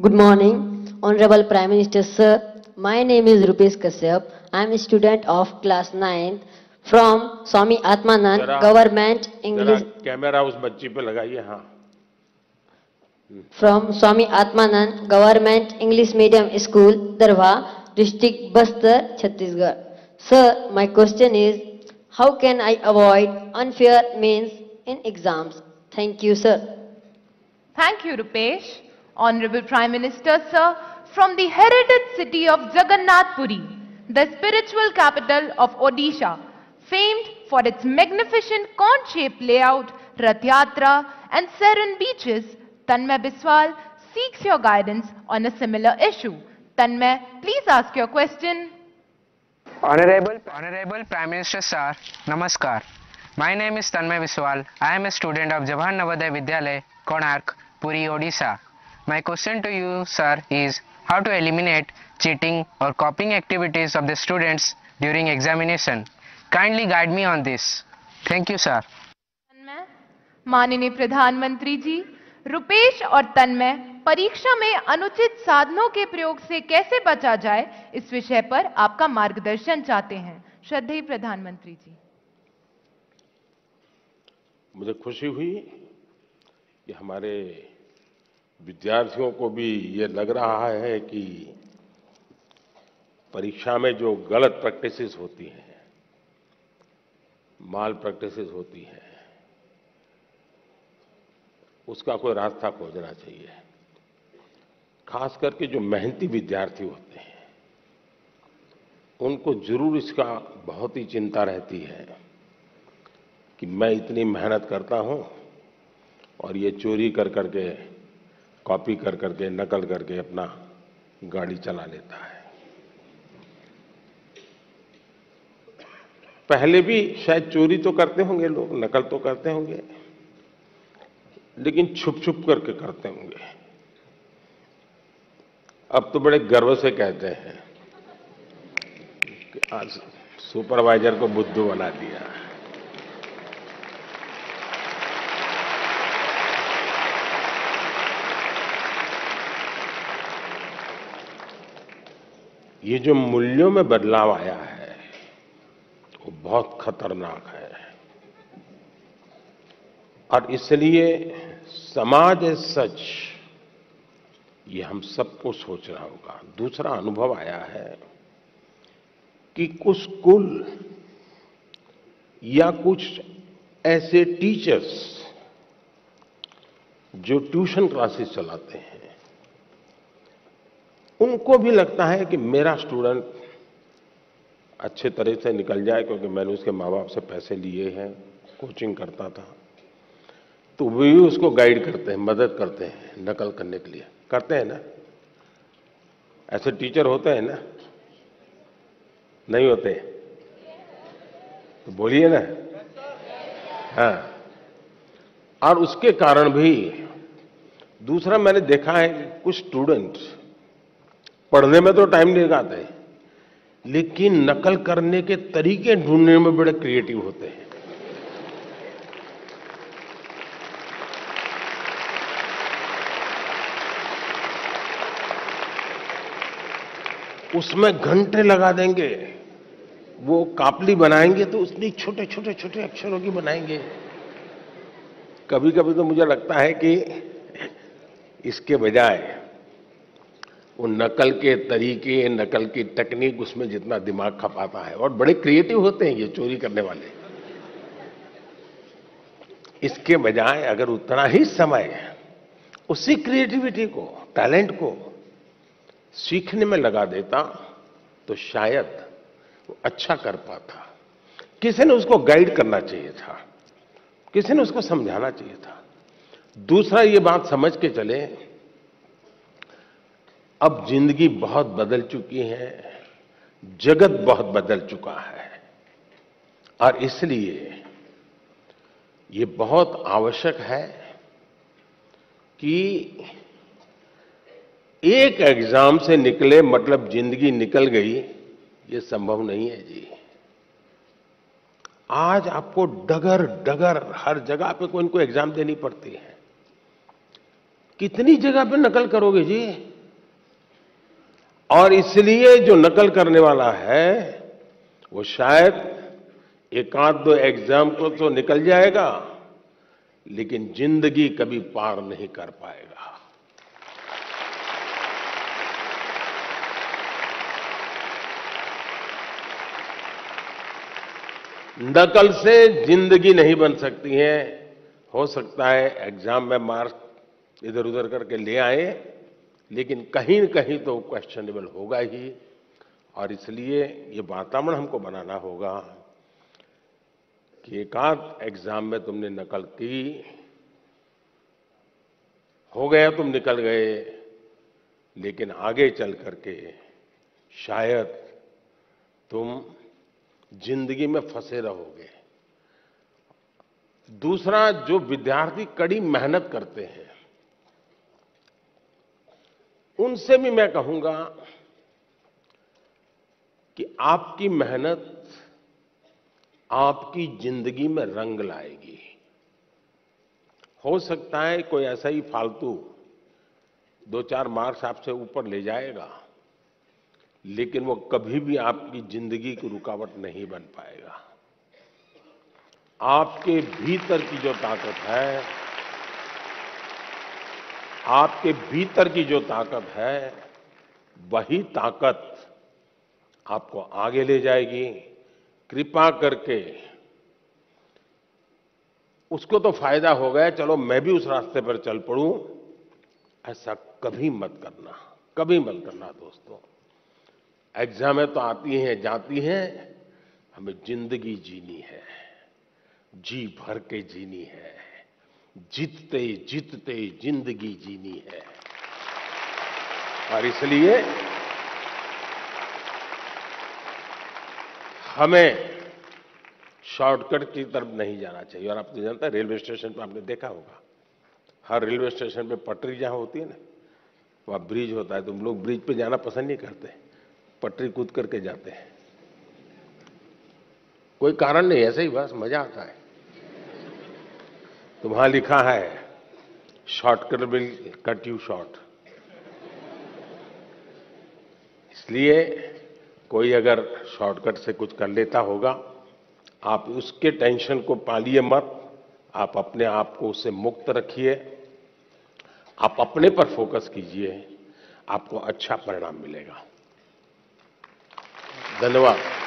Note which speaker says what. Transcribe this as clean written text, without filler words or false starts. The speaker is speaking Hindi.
Speaker 1: Good morning, Honorable Prime Minister Sir. My name is Rupesh Kashyap. I am a student of class 9th from Swami Atmanand
Speaker 2: जरा
Speaker 1: Government
Speaker 2: जरा
Speaker 1: English
Speaker 2: कैमरा उस बच्ची पे लगाइए। हाँ,
Speaker 1: from Swami Atmanand Government English Medium School, Darwa, District Bastar, Chhattisgarh. Sir, my question is, how can I avoid unfair means in exams? Thank you, sir.
Speaker 3: Thank you, Rupesh. Honorable Prime Minister, sir, from the heritage city of Jagannath Puri, the spiritual capital of Odisha, famed for its magnificent cone-shaped layout, Rath Yatra, and serene beaches, Tanmay Biswal seeks your guidance on a similar issue. Tanmay, please ask your question.
Speaker 4: Honorable Prime Minister Sir, Namaskar. My name is Tanmay Biswal. I am a student of Jawahar Navodaya Vidyalaya, Konark, Puri, Odisha. My question to you, sir, is how to eliminate cheating or copying activities of the students during examination. Kindly guide me on this. Thank you, sir.
Speaker 3: तन्मय, माननीय प्रधानमंत्री जी, रुपेश और तन्मय परीक्षा में अनुचित साधनों के प्रयोग से कैसे बचा जाए, इस विषय पर आपका मार्गदर्शन चाहते हैं। श्रद्धेय प्रधानमंत्री जी।
Speaker 2: मुझे खुशी हुई कि हमारे विद्यार्थियों को भी ये लग रहा है कि परीक्षा में जो गलत प्रैक्टिसेस होती हैं, माल प्रैक्टिसेस होती हैं, उसका कोई रास्ता खोजना चाहिए। खास करके जो मेहनती विद्यार्थी होते हैं, उनको जरूर इसका बहुत ही चिंता रहती है कि मैं इतनी मेहनत करता हूं और ये चोरी कर करके, कॉपी कर करके, नकल करके अपना गाड़ी चला लेता है। पहले भी शायद चोरी तो करते होंगे लोग, नकल तो करते होंगे, लेकिन छुप छुप करके करते होंगे। अब तो बड़े गर्व से कहते हैं कि आज सुपरवाइजर को बुद्धू बना दिया। ये जो मूल्यों में बदलाव आया है, वो बहुत खतरनाक है और इसलिए समाज एज सच, ये हम सबको सोचना होगा। दूसरा अनुभव आया है कि कुछ स्कूल या कुछ ऐसे टीचर्स जो ट्यूशन क्लासेस चलाते हैं, उनको भी लगता है कि मेरा स्टूडेंट अच्छे तरह से निकल जाए, क्योंकि मैंने उसके माँ बाप से पैसे लिए हैं, कोचिंग करता था, तो वे भी उसको गाइड करते हैं, मदद करते हैं नकल करने के लिए। करते हैं ना? ऐसे टीचर होते हैं ना? नहीं होते? तो बोलिए ना। हाँ, और उसके कारण भी दूसरा मैंने देखा है कि कुछ स्टूडेंट्स पढ़ने में तो टाइम नहीं लगाते, लेकिन नकल करने के तरीके ढूंढने में बड़े क्रिएटिव होते हैं। उसमें घंटे लगा देंगे, वो कापली बनाएंगे तो उसमें छोटे छोटे छोटे अक्षरों की बनाएंगे। कभी कभी तो मुझे लगता है कि इसके बजाय वो नकल के तरीके, नकल की टेक्निक, उसमें जितना दिमाग खपाता है, और बड़े क्रिएटिव होते हैं ये चोरी करने वाले, इसके बजाय अगर उतना ही समय उसी क्रिएटिविटी को, टैलेंट को सीखने में लगा देता तो शायद वो अच्छा कर पाता। किसी ने उसको गाइड करना चाहिए था, किसी ने उसको समझाना चाहिए था। दूसरा ये बात समझ के चले, अब जिंदगी बहुत बदल चुकी है, जगत बहुत बदल चुका है, और इसलिए ये बहुत आवश्यक है कि एक एग्जाम से निकले मतलब जिंदगी निकल गई, ये संभव नहीं है जी। आज आपको डगर डगर हर जगह पे कोई इनको एग्जाम देनी पड़ती है। कितनी जगह पे नकल करोगे जी? और इसलिए जो नकल करने वाला है वो शायद एक आध दो एग्जाम को तो निकल जाएगा, लेकिन जिंदगी कभी पार नहीं कर पाएगा। नकल से जिंदगी नहीं बन सकती है। हो सकता है एग्जाम में मार्क्स इधर उधर करके ले आए, लेकिन कहीं न कहीं तो क्वेश्चनेबल होगा ही। और इसलिए ये वातावरण हमको बनाना होगा कि एक आध एग्जाम में तुमने नकल की, हो गया तुम निकल गए, लेकिन आगे चल करके शायद तुम जिंदगी में फंसे रहोगे। दूसरा, जो विद्यार्थी कड़ी मेहनत करते हैं उनसे भी मैं कहूंगा कि आपकी मेहनत आपकी जिंदगी में रंग लाएगी। हो सकता है कोई ऐसा ही फालतू 2-4 मार्क्स आपसे ऊपर ले जाएगा, लेकिन वो कभी भी आपकी जिंदगी की रुकावट नहीं बन पाएगा। आपके भीतर की जो ताकत है, आपके भीतर की जो ताकत है, वही ताकत आपको आगे ले जाएगी। कृपा करके उसको तो फायदा हो गया, चलो मैं भी उस रास्ते पर चल पड़ूं, ऐसा कभी मत करना, कभी मत करना दोस्तों। एग्जामें तो आती हैं जाती हैं, हमें जिंदगी जीनी है, जी भर के जीनी है, जीतते जीतते जिंदगी जीनी है। और इसलिए हमें शॉर्टकट की तरफ नहीं जाना चाहिए। और आप तो जानते हैं, रेलवे स्टेशन पर आपने देखा होगा, हर रेलवे स्टेशन पे पटरी जहां होती है ना, वहां ब्रिज होता है। तुम लोग ब्रिज पे जाना पसंद नहीं करते, पटरी कूद करके जाते हैं। कोई कारण नहीं, ऐसे ही बस मजा आता है। तो वहां लिखा है shortcut will cut you short. इसलिए कोई अगर शॉर्टकट से कुछ कर लेता होगा, आप उसके टेंशन को पालिए मत, आप अपने आप को उससे मुक्त रखिए, आप अपने पर फोकस कीजिए, आपको अच्छा परिणाम मिलेगा। धन्यवाद।